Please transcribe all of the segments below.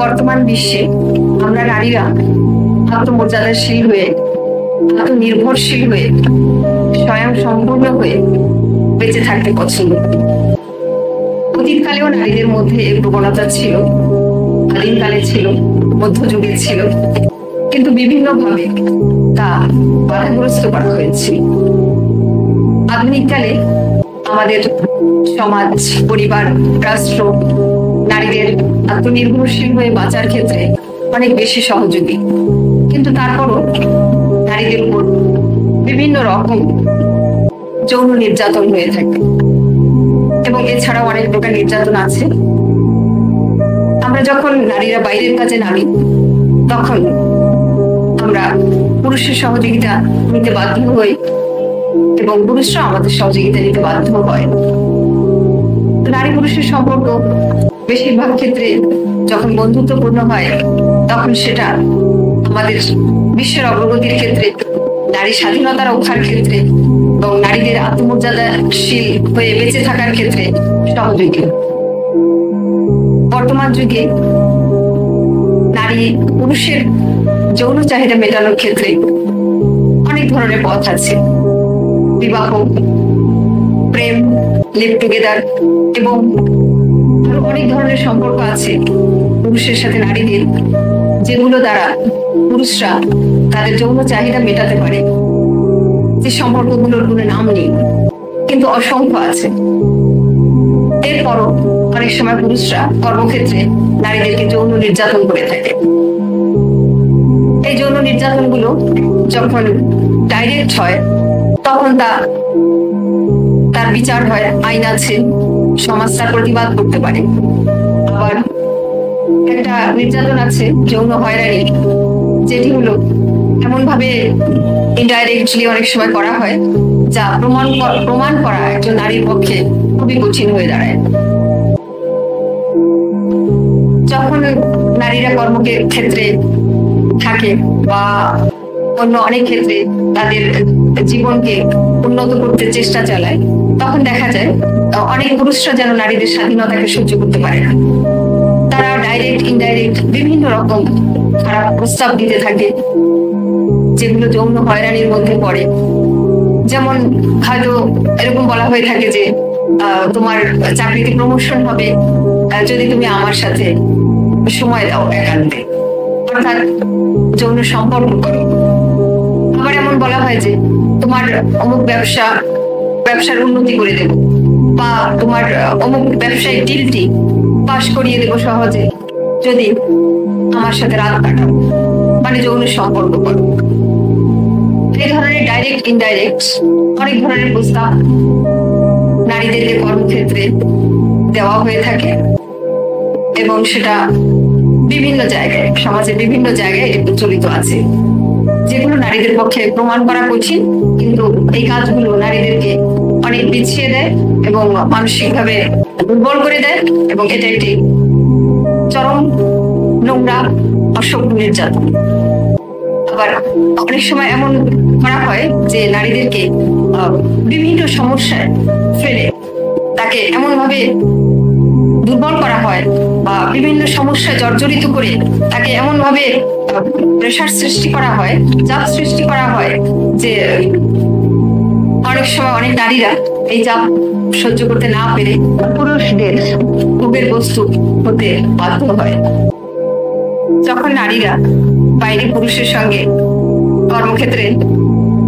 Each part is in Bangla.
বর্তমান বিশ্বে আমরা নারীরা আত্মমর্যাদাশীল হয়ে, আত্মনির্ভরশীল হয়ে, স্বয়ং সম্পূর্ণ হয়ে বেঁচে থাকতে পছন্দ করি। অতীতকালেও নারীদের মধ্যে এই প্রবণতা ছিল, আদিমকালে ছিল, মধ্যযুগে ছিল, কিন্তু বিভিন্নভাবে তা বাধাগ্রস্ত করা হয়েছে। আধুনিককালে আমাদের সমাজ, পরিবার, রাষ্ট্র নারীদের আত্মনির্ভরশীল হয়ে বাঁচার ক্ষেত্রে অনেক বেশি সহযোগী, কিন্তু তারপরও নারীদের উপর বিভিন্ন রকম যৌন নির্যাতন হয়ে থাকে এবং এছাড়াও অনেক প্রকার নির্যাতন আছে। আমরা যখন নারীরা বাইরের কাজে নামি তখন আমরা পুরুষের সহযোগিতা নিতে বাধ্য হই এবং পুরুষরা আমাদের সহযোগিতা নিতে বাধ্য হয়। নারী পুরুষের সম্পর্ক বেশিরভাগ ক্ষেত্রে যখন বন্ধুত্বপূর্ণ হয় তখন সেটা আমাদের বিশ্বের অগ্রগতির ক্ষেত্রে, নারী স্বাধীনতা রক্ষার ক্ষেত্রে এবং নারীদের আত্মমর্যাদাশীল হয়ে বেঁচে থাকার ক্ষেত্রে সহযোগী। বর্তমান যুগে নারী পুরুষের যৌন চাহিদা মেটানোর ক্ষেত্রে অনেক ধরনের পথ আছে। বিবাহ, প্রেম, লিভ টুগেদার এবং আরো অনেক ধরনের সম্পর্ক আছে পুরুষের সাথে নারীদের, যেগুলো দ্বারা পুরুষরা তাদের যৌন চাহিদা মেটাতে পারে। যে সম্পর্কগুলোর কোনো নাম নেই, কিন্তু অসংখ্য আছে। এরপরও অনেক সময় পুরুষরা কর্মক্ষেত্রে নারীদেরকে যৌন নির্যাতন করে থাকে। এই যৌন নির্যাতনগুলো যখন ডাইরেক্ট হয় তখন তার বিচার হয়, আইন আছে, সমাজ তার প্রতিবাদ করতে পারে। আবার একটা নির্যাতন আছে যৌন হয়রানি, যেটি হলো এমন ভাবে ইনডাইরেক্টলি অনেক সময় করা হয় যা প্রমাণ করা একজন নারীর পক্ষে খুবই কঠিন হয়ে দাঁড়ায়। যখন নারীরা কর্মক্ষেত্রে থাকে বা অন্য অনেক ক্ষেত্রে তাদের জীবনকে উন্নত করতে চেষ্টা চালায়, তখন দেখা যায় অনেক পুরুষরা যেন নারীদের স্বাধীনতাকে সহ্য করতে পারে না। তারা ডাইরেক্ট ইনডাইরেক্ট বিভিন্ন রকম খারাপ প্রস্তাব দিতে থাকে, যেগুলো যৌন হয়রানির মধ্যে পড়ে। যেমন হয়তো এরকম বলা হয়ে থাকে যে তোমার চাকরিতে প্রমোশন হবে যদি তুমি আমার সাথে সময় দাও একান্তে, অর্থাৎ যৌন সম্পর্ক করো। আবার এমন বলা হয় যে তোমার অমুক ব্যবসার উন্নতি করে দেব, বা তোমার অমুক ব্যবসায়িক ডিলটি পাশ করিয়ে দেব সহজে যদি আমার সাথে রাত কাটাও, মানে যৌন সম্পর্ক করো। এই ধরনের ডাইরেক্ট ইনডাইরেক্ট অনেক ধরনের প্রস্তাব নারীদেরকে কর্মক্ষেত্রে দেওয়া হয়ে থাকে এবং সেটা বিভিন্ন জায়গায়, সমাজের বিভিন্ন জায়গায় প্রচলিত আছে, যেগুলো নারীদের পক্ষে প্রমাণ করা কঠিন, কিন্তু এই কাজগুলো নারীদেরকে অনেক পিছিয়ে দেয় এবং মানসিকভাবে দুর্বল করে দেয় এবং এটা একটি চরম নোংরা অসভ্য নির্যাতন। আবার অনেক সময় এমন করা হয় যে নারীদেরকে বিভিন্ন সমস্যায় ফেলে তাকে এমন ভাবে দুর্বল করা হয় বা বিভিন্ন সমস্যায় জর্জরিত করে তাকে এমন ভাবে প্রেশার সৃষ্টি করা হয়, চাপ সৃষ্টি করা হয় যে অনেক সময় অনেক নারীরা এই চাপ সহ্য করতে না পেরে পুরুষদের ভোগের বস্তু হতে বাধ্য হয়। যখন নারীরা বাইরে পুরুষের সঙ্গে, কর্মক্ষেত্রে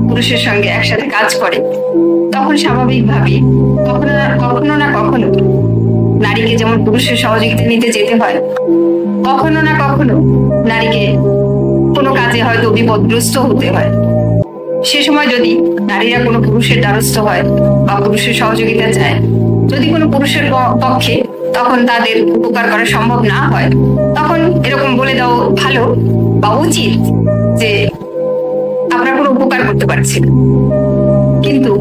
পুরুষের সঙ্গে একসাথে কাজ করে, তখন স্বাভাবিকভাবে কখনো না কখনো নারীকে যেমন পুরুষের সহযোগিতা নিতে যেতে হয়, কখনো না কখনো নারীকে কোনো কাজে হয়তো বিপদগ্রস্ত হতে হয়। সে সময় যদি নারীরা কোনো পুরুষের দ্বারস্থ হয় বা পুরুষের সহযোগিতা চায়, যদি কোনো পুরুষের পক্ষে তখন তাদের উপকার করা সম্ভব না হয়, তখন এরকম বলে দাও ভালো বা উচিত যে আমরা কোনো উপকার করতে পারছি না। কিন্তু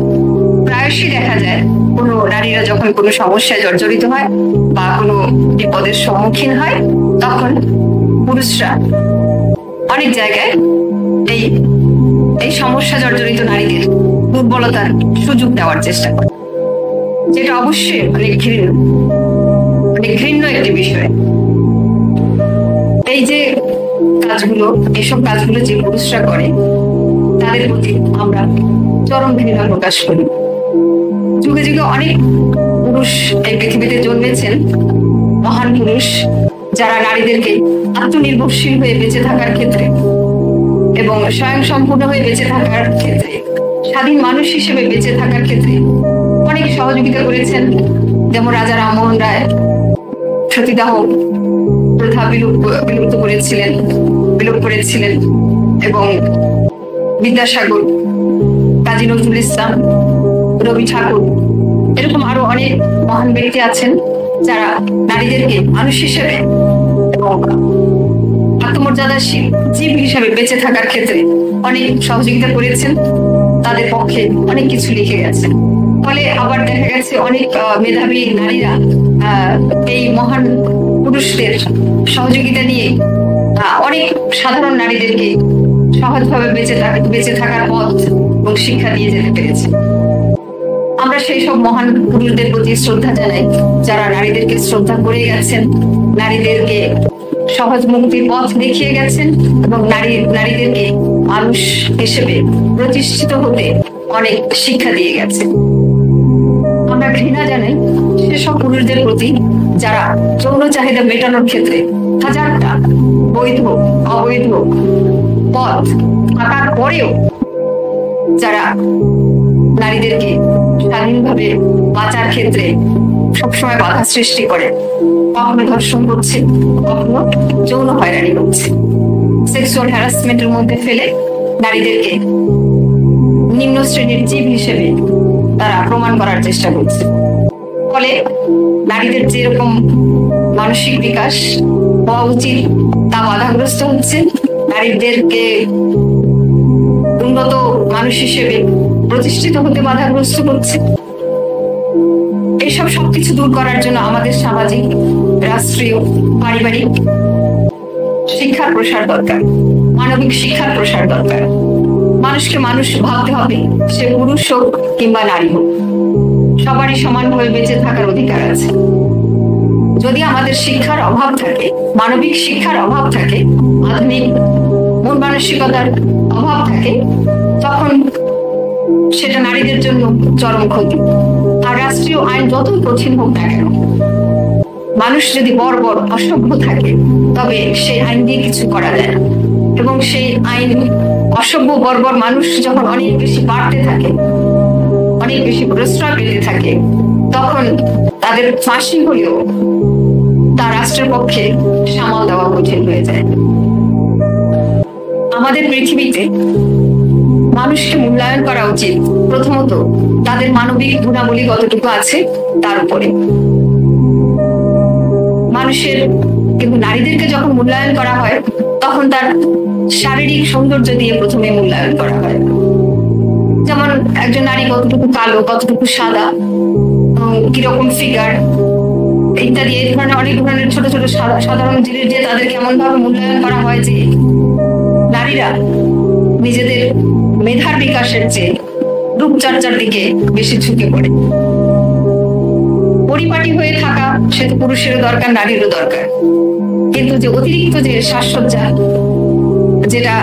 প্রায়শই দেখা যায় কোনো নারীরা যখন কোনো সমস্যায় জর্জরিত হয় বা কোনো বিপদের সম্মুখীন হয়, তখন পুরুষরা অনেক জায়গায় এই সমস্যা জর্জরিত নারীদের দুর্বলতার সুযোগ দেওয়ার চেষ্টা করে, যেটা অবশ্যই অনেক ঘৃণ্য একটি বিষয়। এই যে কাজগুলো, এসব কাজগুলো যে পুরুষরা করে তাদের প্রতি আমরা চরম ঘৃণা প্রকাশ করি। যুগে যুগে অনেক পুরুষ এই পৃথিবীতে জন্মেছেন, মহান পুরুষ, যারা নারীদেরকে আত্মনির্ভরশীল হয়ে বেঁচে থাকার ক্ষেত্রে এবং স্বয়ং সম্পূর্ণ হয়ে বেঁচে থাকার ক্ষেত্রে, স্বাধীন মানুষ হিসেবে বেঁচে থাকার ক্ষেত্রে অনেক সহযোগিতা করেছেন। যেমন রাজা রামমোহন রায় সতীদাহ প্রথা বিলুপ্ত করেছিলেন এবং বিদ্যাসাগর, কাজী নজরুল ইসলাম, রবি ঠাকুর, এরকম আরো অনেক মহান ব্যক্তি আছেন যারা নারীদেরকে মানুষ হিসেবে এবং আত্মমর্যাদাশীল জীব হিসেবে বেঁচে থাকার ক্ষেত্রে অনেক সহযোগিতা করেছেন, তাদের পক্ষে অনেক কিছু লিখে গেছেন। ফলে আবার দেখা গেছে অনেক মেধাবী নারীরা এই মহান পুরুষদের সহযোগিতা নিয়ে অনেক সাধারণ নারীদেরকে সহজভাবে বেঁচে থাকার পথ এবং শিক্ষা দিয়ে যেতে পেরেছে। আমরা সেই সব মহান পুরুষদের প্রতি শ্রদ্ধা জানাই, যারা নারীদেরকে শ্রদ্ধা করে গেছেন, নারীদেরকে সহজ মুক্তির পথ দেখিয়ে গেছেন এবং নারীদেরকে মানুষ হিসেবে প্রতিষ্ঠিত হতে অনেক শিক্ষা দিয়ে গেছেন। আমরা ঘৃণা জানাই সেসব পুরুষদের প্রতি যারা যৌন চাহিদা মেটানোর ক্ষেত্রে হাজারটা বৈধ অবৈধ পথ থাকার পরেও যারা নারীদেরকে স্বাধীনভাবে বাঁচার ক্ষেত্রে সবসময় বাধা সৃষ্টি করে, কখনো ধর্ষণ করছে, কখনো যৌন হয়রানি করছে, সেক্সুয়াল হ্যারাসমেন্টের মধ্যে ফেলে নারীদেরকে নিম্ন শ্রেণীর জীব হিসেবে তারা প্রমাণ করার চেষ্টা করছে। ফলে নারীদের যেরকম মানসিক বিকাশ হওয়া উচিত তা বাধাগ্রস্ত হচ্ছে, নারীদেরকে উন্নত মানুষ হিসেবে প্রতিষ্ঠিত হতে বাধাগ্রস্ত করছে। এইসব সবকিছু দূর করার জন্য আমাদের সামাজিক, রাষ্ট্রীয়, পারিবারিক শিক্ষার প্রসার দরকার, মানবিক শিক্ষার প্রসার দরকার। মানুষকে মানুষ ভাবতে হবে, সে পুরুষ হোক কিংবা নারী হোক, সবারই সমানভাবে বেঁচে থাকার অধিকার আছে। যদি আমাদের শিক্ষার অভাব থাকে, মানবিক শিক্ষার অভাব থাকে, আধুনিক মন মানসিকতার অভাব থাকে, তখন সেটা নারীদের জন্য চরম ক্ষতি। আর রাষ্ট্রীয় আইন যতই কঠিন হোক না কেন, মানুষ যদি বর্বর অসভ্য থাকে তবে সেই আইন দিয়ে কিছু করা যায় না। এবং সেই আইন অসভ্য বর্বর মানুষ যখন অনেক বেশি বাড়তে থাকে, অনেক বেশি প্রশ্রয় পেতে থাকে, তখন তাদের ফাঁসি হলেও তা রাষ্ট্রের পক্ষে সামাল দেওয়া কঠিন হয়ে যায়। আমাদের পৃথিবীতে মানুষকে মূল্যায়ন করা উচিত প্রথমত তাদের মানবিক গুণাবলী কতটুকু আছে তার উপরে। মানুষের কিন্তু নারীদেরকে যখন মূল্যায়ন করা হয় তখন তার শারীরিক সৌন্দর্য দিয়ে প্রথমে মূল্যায়ন করা হয়। যেমন একজন নারী কতটুকু কালো, কতটুকু সাদা, কিরকম ফিগার ইত্যাদি, এই ধরনের অনেক ধরনের ছোট ছোট সাধারণ জিনিস দিয়ে তাদেরকে এমন ভাবে মূল্যায়ন করা হয় যে নারীরা নিজেদের মেধার বিকাশের চেয়ে রূপচর্চার দিকে বেশি ঝুঁকে পড়ে। পরিপাটি হয়ে থাকা সে তো পুরুষেরও দরকার, নারীরও দরকার, কিন্তু যে অতিরিক্ত যে সাজসজ্জা যেটা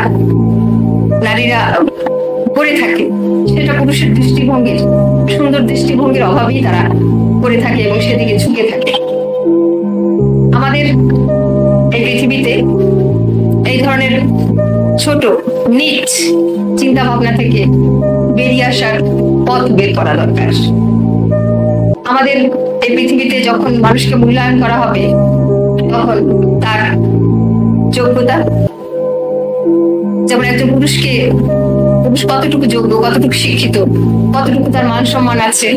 নারীরা করে থাকে সেটা পুরুষের দৃষ্টিভঙ্গির, সুন্দর দৃষ্টিভঙ্গির অভাবেই তারা করে থাকে এবং সেদিকে ঝুঁকে থাকে। আমাদের এই পৃথিবীতে এই ধরনের ছোট নিচ চিন্তা ভাবনা থেকে বেরিয়ে আসার পথ বের করা দরকার। আমাদের এই পৃথিবীতে যখন মানুষকে মূল্যায়ন করা হবে তখন তার যোগ্যতা, যেমন একজন পুরুষ কতটুকু যোগ্য, কতটুকু শিক্ষিত, কতটুকু তার মান সম্মান আছে,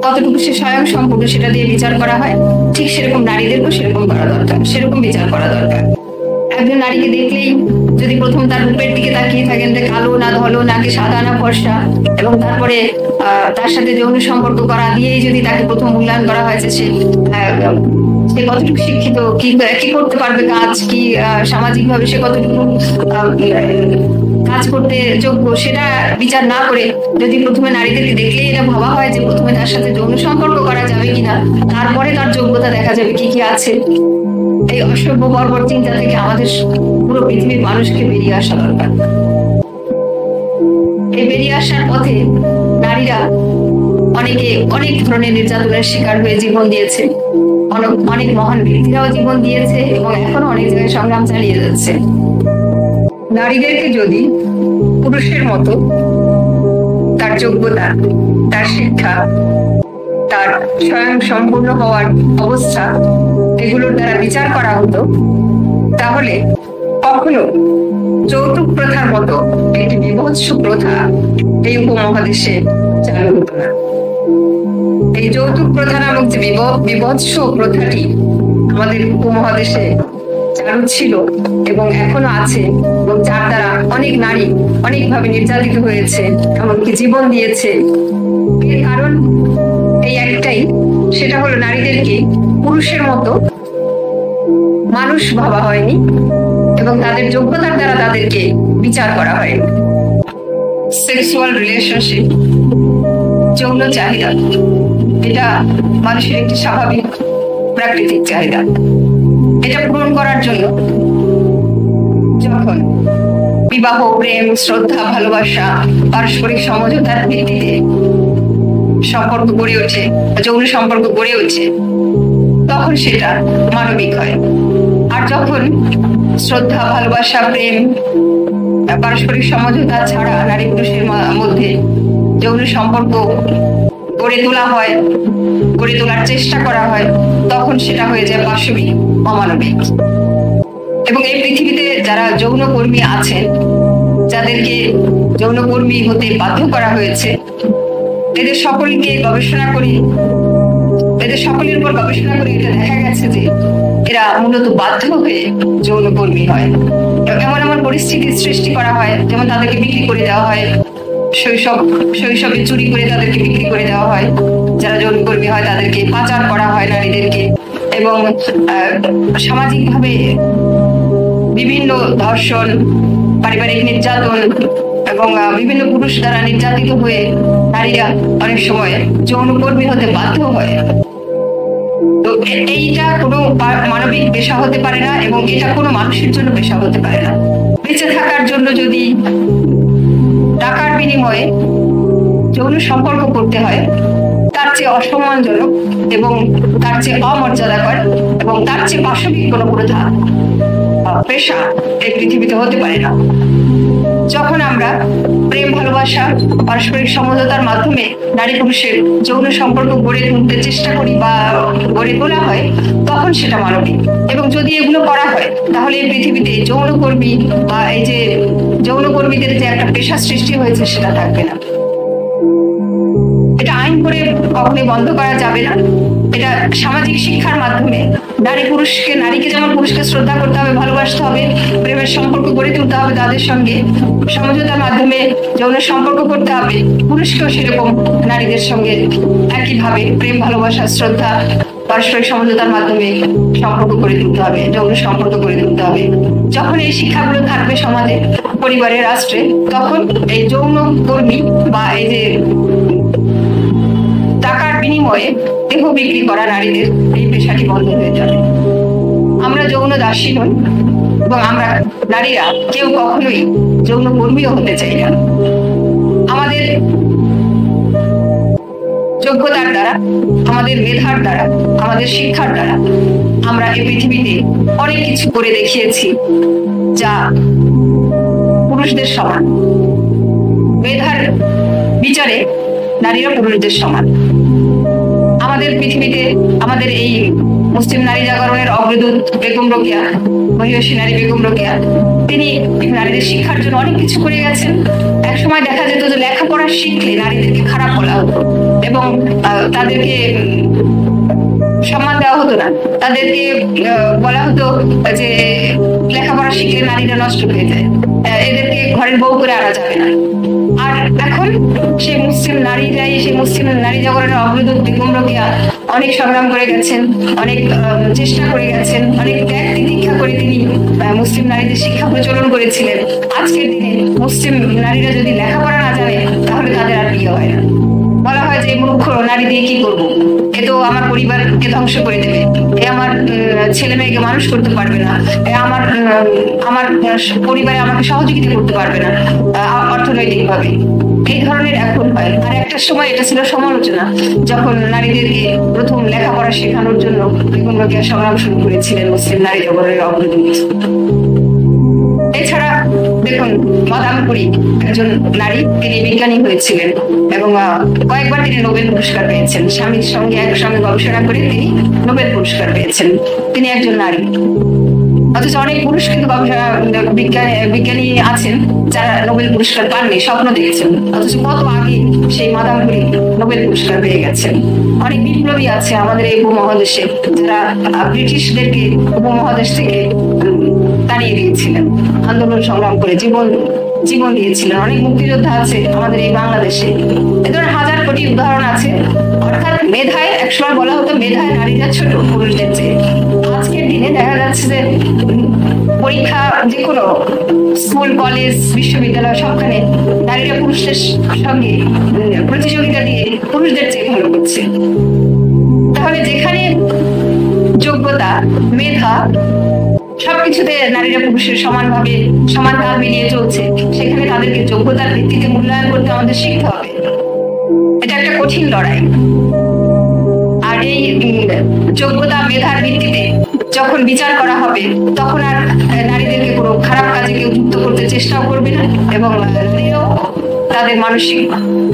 কতটুকু সে স্বয়ং সম্পূর্ণ, সেটা দিয়ে বিচার করা হয়। ঠিক সেরকম নারীদেরকেও সেরকম করা দরকার, সেরকম বিচার করা দরকার। একজন নারীকে দেখলেই যদি প্রথম তার রূপের দিকে তাকিয়ে থাকেন, কালো না ধলো, নাকি সাদা না ফর্সা, এবং তারপরে তার সাথে যৌন সম্পর্ক করা দিয়েই যদি তাকে প্রথম মূল্যায়ন করা হয়েছে সে কতটুকু শিক্ষিত, কি করতে পারবে কাজ, কি সামাজিক ভাবে সে কতটুকু কাজ করতে যোগ্য সেটা বিচার না করে যদি প্রথমে নারীদেরকে দেখলেই এটা ভাবা হয় যে প্রথমে তার সাথে যৌন সম্পর্ক করা যাবে কিনা, তারপরে তার যোগ্যতা দেখা যাবে কি কি আছে, এই অসভ্য বর্বর চিন্তা থেকে আমাদের পুরো পৃথিবীর মানুষকে বেরিয়ে আসা দরকার। এই বেরিয়ে আসার পথে নারীরা অনেকে অনেক ধরনের নির্যাতনের শিকার হয়ে জীবন দিয়েছে, অনেক মহান ব্যক্তিরাও জীবন দিয়েছে এবং এখনো অনেক জায়গায় সংগ্রাম চালিয়ে যাচ্ছে। নারীদেরকে যদি পুরুষের মতো তার যোগ্যতা, তার শিক্ষা, তার স্বয়ং সম্পূর্ণ হওয়ার অবস্থা এগুলোর দ্বারা বিচার করা হতো, তাহলে কখনো যৌতুক প্রথার মতো একটি বিভৎস প্রথা এই উপমহাদেশে চালু হতো না। এই যৌতুক প্রথা নামক যে বিভৎস প্রথাটি আমাদের উপমহাদেশে চালু ছিল এবং এখনো আছে, এবং যার দ্বারা অনেক নারী অনেকভাবে নির্যাতিত হয়েছে, এমনকি জীবন দিয়েছে, এর কারণ এই একটাই, সেটা হলো নারীদেরকে পুরুষের মতো মানুষ ভাবা হয়নি এবং তাদের যোগ্যতার দ্বারা তাদেরকে বিচার করা হয়নি। সেক্সুয়াল রিলেশনশিপ, যৌন চাহিদা, এটা মানুষের একটি স্বাভাবিক প্রাকৃতিক চাহিদা। এটা পূরণ করার জন্য যখন বিবাহ, প্রেম, শ্রদ্ধা, ভালোবাসা, পারস্পরিক সমঝোতার ভিত্তিতে সম্পর্ক গড়ে ওঠে, যৌন সম্পর্ক গড়ে ওঠে, তখন সেটা মানবিক হয়। আর যখন শ্রদ্ধা, ভালোবাসা, প্রেম, পারস্পরিক সমঝোতা ছাড়া নারী পুরুষের মধ্যে যৌন সম্পর্ক গড়ে তোলা হয়, গড়ে তোলার চেষ্টা করা হয়, তখন সেটা হয়ে যায় পাশবিক, অমানবিক। এবং এই পৃথিবীতে যারা যৌনকর্মী আছেন, যাদেরকে যৌনকর্মী হতে বাধ্য করা হয়েছে, এদের সকলের উপর গবেষণা করে এটা দেখা গেছে যে এরা মূলত বাধ্য হয়ে যৌনকর্মী হয়। এমন এমন পরিস্থিতির সৃষ্টি করা হয়, যেমন তাদেরকে বিক্রি করে দেওয়া হয়, শৈশবে চুরি করে তাদেরকে বিক্রি করে দেওয়া হয়, যারা যৌনকর্মী হয় তাদেরকে পাচার করা হয় নারীদেরকে, এবং সামাজিকভাবে বিভিন্ন ধর্ষণ, পারিবারিক নির্যাতন এবং বিভিন্ন পুরুষ দ্বারা নির্যাতিত হয়ে নারীরা অনেক সময় যৌনকর্মী হতে বাধ্য হয়। তো এইটা কোনো মানবিক পেশা হতে পারে না এবং এটা কোনো মানুষের জন্য পেশা হতে পারে না। বেঁচে থাকার জন্য যদি টাকার বিনিময়ে যৌন সম্পর্ক করতে হয়, তার চেয়ে অসম্মানজনক এবং তার চেয়ে অমর্যাদাকর এবং তার চেয়ে পাশবিক কোনো প্রথা, পেশা এই পৃথিবীতে হতে পারে না। যখন আমরা প্রেম, ভালোবাসা, পারস্পরিক সমঝোতার মাধ্যমে নারী পুরুষের যৌন সম্পর্ক গড়ে তুলতে চেষ্টা করি বা গড়ে তোলা হয়, তখন সেটা মানবিক। এবং যদি এগুলো করা হয়, তাহলে এই পৃথিবীতে যৌনকর্মী বা এই যে যৌনকর্মীদের যে একটা পেশা সৃষ্টি হয়েছে সেটা থাকবে না। এটা আইন করে কখনোই বন্ধ করা যাবে না। এটা সামাজিক শিক্ষার মাধ্যমে নারীকে যেমন পুরুষকে শ্রদ্ধা করতে হবে, ভালোবাসতে হবে, প্রেমের সম্পর্ক গড়ে তুলতে হবে, তাদের সঙ্গে সমঝোতার মাধ্যমে যৌন সম্পর্ক করতে হবে, পুরুষকেও সেরকম নারীদের সঙ্গে একইভাবে প্রেম, ভালোবাসা, শ্রদ্ধা, পারস্পরিক সমঝোতার মাধ্যমে সম্পর্ক গড়ে তুলতে হবে, যৌন সম্পর্ক গড়ে তুলতে হবে। যখন এই শিক্ষাগুলো থাকবে সমাজে, পরিবারে, রাষ্ট্রে, তখন এই যৌন কর্মী বা এই যে টাকার বিনিময়ে দেহ বিক্রি করা নারীদের এই পেশাটি বন্ধ হয়ে যাবে। আমরা যৌন দাসী নই এবং আমরা নারীরা কেউ কখনোই যৌন কর্মীও হতে চাই না। আমাদের যোগ্যতার দ্বারা, আমাদের মেধার দ্বারা, আমাদের শিক্ষার দ্বারা আমরা এই পৃথিবীতে অনেক কিছু করে দেখিয়েছি যা পুরুষদের সমান। মেধার বিচারে নারীরা পুরুষদের সমান। আমাদের পৃথিবীতে আমাদের এই মুসলিম নারী জাগরণের অগ্রদূত বেগম রোকেয়া, মহিষী নারী বেগম রোকেয়া, তিনি নারীদের শিক্ষার জন্য অনেক কিছু করে গেছেন। এক সময় দেখা যেত যে লেখাপড়া শিখলে নারীদেরকে খারাপ বলা হতো এবং তাদেরকে সম্মান দেওয়া হতো না। তাদেরকে বলা হতো যে লেখাপড়া শিখলে নারীরা নষ্ট হয়ে যায়, এদেরকে ঘরের বউ করে আনা যাবে না। আর এখন সেই মুসলিম নারীরাই, সেই মুসলিম নারী জাগরণের অগ্রদূত বেগম রোকেয়া অনেক সংগ্রাম করে গেছেন, অনেক চেষ্টা করে গেছেন, অনেক ত্যাগ তিতিক্ষা করে তিনি মুসলিম নারীদের শিক্ষা প্রচলন করেছিলেন। আজকের দিনে মুসলিম নারীরা যদি লেখাপড়া না জানে তাহলে তাদের আর বিয়ে হয় না। বলা হয় যে মূর্খ নারী দিয়ে কি করব, এ তো আমার পরিবারকে ধ্বংস করে দেবে, এ আমার ছেলে মেয়েকে মানুষ করতে পারবে না, এ আমার আমার পরিবারে আমাকে সহযোগিতা করতে পারবে না অর্থনৈতিক ভাবে, এই ধরনের এখন হয়। আর একটা সময় এটা ছিল সমালোচনা, যখন নারীদেরকে প্রথম লেখাপড়া শেখানোর জন্য বেগম রোকেয়া সংগ্রাম শুরু করেছিলেন মুসলিম নারী জগতের অগ্রদূত। এছাড়া দেখুন, মাদাম কুরি একজন নারী, তিনি বিজ্ঞানী হয়েছিলেন এবং কয়েকবার তিনি নোবেল পুরস্কার পেয়েছেন। স্বামীর সঙ্গে একসঙ্গে গবেষণা করে তিনি নোবেল পুরস্কার পেয়েছেন। তিনি একজন নারী। অথচ অনেক পুরুষ কিন্তু বিজ্ঞানী আছেন যারা নোবেল পুরস্কার পাননি, স্বপ্ন দেখেছেন, অথচ কত আগে সেই মাদাম কুরি নোবেল পুরস্কার পেয়ে গেছেন। অনেক বিপ্লবী আছে আমাদের এই উপমহাদেশে যারা ব্রিটিশদেরকে উপমহাদেশ থেকে তাড়িয়ে দিয়েছিলেন, আন্দোলন সংগ্রাম করে জীবন দিয়েছিলেন। অনেক মুক্তিযোদ্ধা আছে আমাদের এই বাংলাদেশে। এ ধরনের হাজার কোটি উদাহরণ আছে। অর্থাৎ মেধায়, একসময় বলা হতো মেধায় নারীরা ছোট পুরুষদের চেয়ে। আজকের দিনে দেখা যাচ্ছে যে পরীক্ষা, যে কোনো স্কুল, কলেজ, বিশ্ববিদ্যালয়, সবখানে নারীরা পুরুষদের সঙ্গে প্রতিযোগিতা দিয়ে পুরুষদের চেয়ে ভালো করছে। তাহলে যেখানে যোগ্যতা, মেধা, সবকিছুতে নারীরা পুরুষের সমানভাবে সমান তাল মিলিয়ে চলছে, সেখানে তাদেরকে যোগ্যতার ভিত্তিতে মূল্যায়ন করতে আমাদের শিখতে হবে। এটা একটা কঠিন লড়াই। আর এই যোগ্যতা, মেধার ভিত্তিতে যখন বিচার করা হবে, তখন আর নারীদেরকে কোনো খারাপ কাজে কেউ যুক্ত করতে চেষ্টাও করবে না, এবং নারীরাও তাদের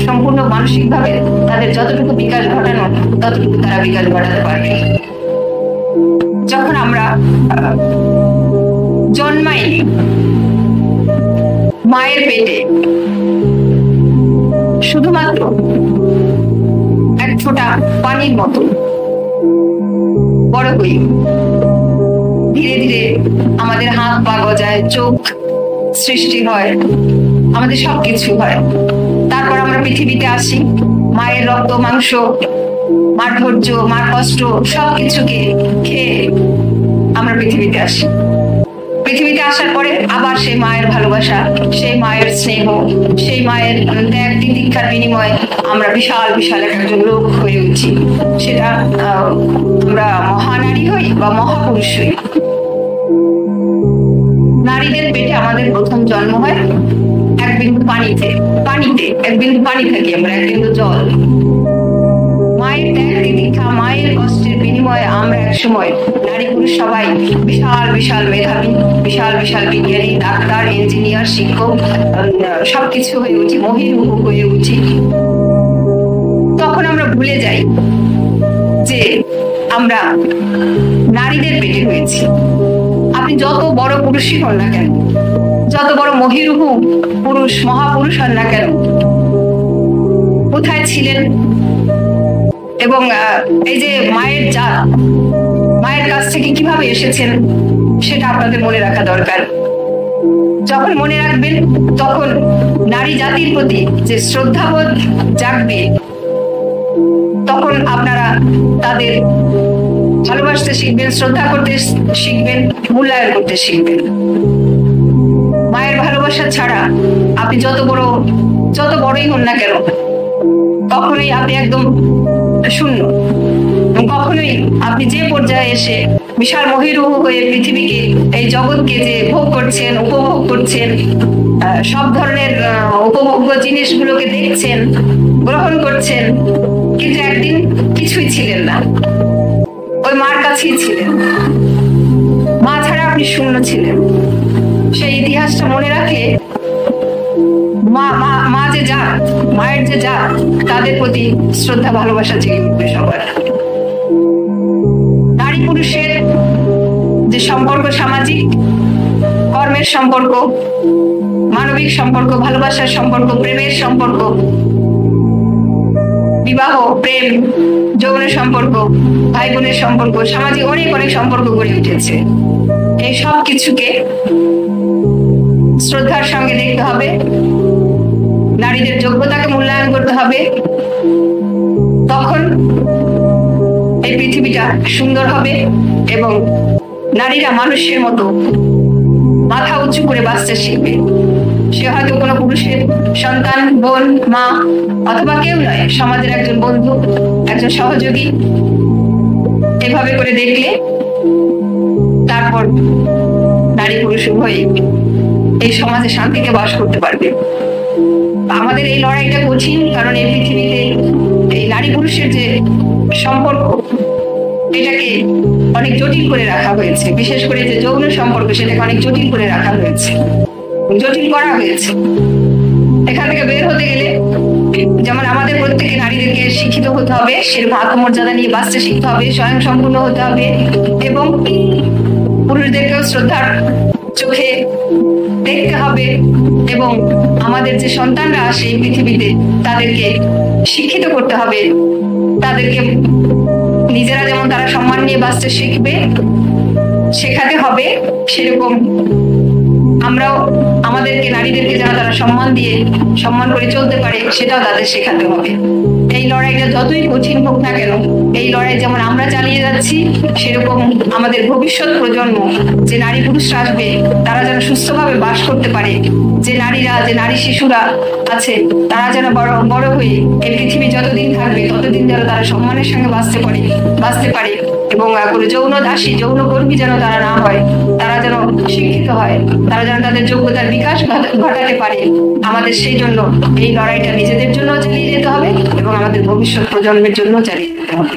সম্পূর্ণ মানসিকভাবে তাদের যতটুকু বিকাশ ঘটানো ততটুকু তারা বিকাশ ঘটাতে পারবে। যখন আমরা জন্মাইনি, মায়ের পেটে শুধুমাত্র এক ফোঁটা পানির মতো বড় হই, ধীরে ধীরে আমাদের হাত পা গজায়, চোখ সৃষ্টি হয়, আমাদের সবকিছু হয়। তারপর আমরা পৃথিবীতে আসি, মায়ের রক্ত মাংস, মার ধৈর্য, মার কষ্ট সবকিছুকে খেয়ে আমরা পৃথিবীতে আসি। পৃথিবীতে আসার পরে আবার সেই মায়ের ভালোবাসা, সেই মায়ের স্নেহ, সেই মায়ের ত্যাগ তিতিক্ষার বিনিময়ে আমরা বিশাল বিশাল একজন লোক হয়ে উঠি। সেটা আমরা মহানারী হই বা মহাপুরুষ হই। নারীদের পেটে আমাদের প্রথম জন্ম হয় এক বিন্দু পানিতে, এক বিন্দু পানি থাকি আমরা, এক বিন্দু জল। মায়ের ত্যাগ তিতিক্ষা, মায়ের কষ্টের বিনিময়ে আমরা এক সময় নারী পুরুষ সবাই বিশাল বিশাল মেধাবী, বিশাল বিশাল বিজ্ঞানী, ডাক্তার, ইঞ্জিনিয়ার, শিক্ষক সবকিছু হয়ে উঠি, মহিরুহ হয়ে উঠি। তখন আমরা ভুলে যাই যে আমরা নারীদের পেটে হয়েছি। আপনি যত বড় পুরুষই হন না কেন, যত বড় মহিরুহ পুরুষ, মহাপুরুষ হন না কেন, কোথায় ছিলেন? এবং এই যে মায়ের জাত, মায়ের কাছ থেকে কিভাবে এসেছেন সেটা আপনাদের মনে রাখা দরকার। যখন মনে রাখবেন তখন নারী জাতির প্রতি যে শ্রদ্ধাবোধ জাগবে, তখন আপনারা তাদের ভালোবাসতে শিখবেন, শ্রদ্ধা করতে শিখবেন, মূল্যায়ন করতে শিখবেন। মায়ের ভালোবাসা ছাড়া আপনি যত বড়ই হন না কেন, কখনোই আপনি একদম শূন্য। কখনোই আপনি যে পর্যায়ে এসে বিশাল মহিরুহ হয়ে পৃথিবীকে, এই জগৎকে যে ভোগ করছেন, উপভোগ করছেন, সব ধরনের উপভোগ্য জিনিসগুলোকে দেখছেন, গ্রহণ করছেন, কিন্তু একদিন কিছুই ছিলেন না, ওই মার কাছেই ছিলেন। মা ছাড়া আপনি শূন্য ছিলেন। সেই ইতিহাসটা মনে রাখলে মা যে জাত, মায়ের যে জাত, তাদের প্রতি শ্রদ্ধা ভালোবাসা জেগে উঠবে সবার। নারী পুরুষের যে সম্পর্ক, সামাজিক কর্মের সম্পর্ক, মানবিক সম্পর্ক, ভালোবাসার সম্পর্ক, প্রেমের সম্পর্ক, বিবাহ, প্রেম, যৌন সম্পর্ক, ভাই বোনের সম্পর্ক, সামাজিক অনেক অনেক সম্পর্ক গড়ে উঠেছে। এই সব কিছুকে শ্রদ্ধার সঙ্গে দেখতে হবে, নারীদের যোগ্যতাকে মূল্যায়ন করতে হবে, তখন এই পৃথিবীটা সুন্দর হবে এবং নারীরা মানুষের মতো মাথা উঁচু করে বাঁচতে শিখবে। সে হয়তো কোনো পুরুষের সন্তান, বোন, মা অথবা কেউ নয়, সমাজের একজন বন্ধু, একজন সহযোগী। এভাবে করে দেখলে তারপর নারী পুরুষ উভয়ই এই সমাজে শান্তিতে বাস করতে পারবে। আমাদের এই লড়াইটা কঠিন, কারণ এই পৃথিবীতে এই নারী পুরুষের যে সম্পর্ক, এটাকে অনেক জটিল করে রাখা হয়েছে। বিশেষ করে যে যৌন সম্পর্ক, সেটাকে অনেক জটিল করে রাখা হয়েছে, জটিল করা হয়েছে। এখান থেকে বের হতে গেলে যেমন আমাদের প্রত্যেকে নারীদেরকে শিক্ষিত হতে হবে, সেরকম আত্মমর্যাদা নিয়ে বাঁচতে শিখতে হবে, স্বয়ং সম্পূর্ণ হতে হবে এবং পুরুষদেরকেও শ্রদ্ধার চোখে দেখতে হবে এবং আমাদের যে সন্তানরা আসে এই পৃথিবীতে তাদেরকে শিক্ষিত করতে হবে। তাদেরকে নিজেরা যেমন তারা সম্মান নিয়ে বাঁচতে শিখবে, শেখাতে হবে, সেরকম আমরাও আমাদেরকে নারীদেরকে যেন তারা সম্মান করে চলতে পারে, সেটাও তাদের শেখাতে হবে। এই লড়াইটা যতই কঠিন হোক না কেন, এই লড়াই যেমন আমরা চালিয়ে যাচ্ছি, সেরকম আমাদের ভবিষ্যৎ প্রজন্ম, যে নারী পুরুষরা আসবে, তারা যেন সুস্থভাবে বাস করতে পারে। যে নারী শিশুরা আছে, তারা যেন বড় হয়ে এই পৃথিবী যতদিন থাকবে ততদিন যেন তারা সম্মানের সঙ্গে বাঁচতে পারে এবং কোনো যৌন দাসী, যৌন কর্মী যেন তারা না হয়, তারা যেন শিক্ষিত হয়, তারা যেন তাদের যোগ্যতার বিকাশ ঘটাতে পারে। আমাদের সেই জন্য এই লড়াইটা নিজেদের জন্য চালিয়ে যেতে হবে এবং আমাদের ভবিষ্যৎ প্রজন্মের জন্য চালিয়ে যেতে হবে।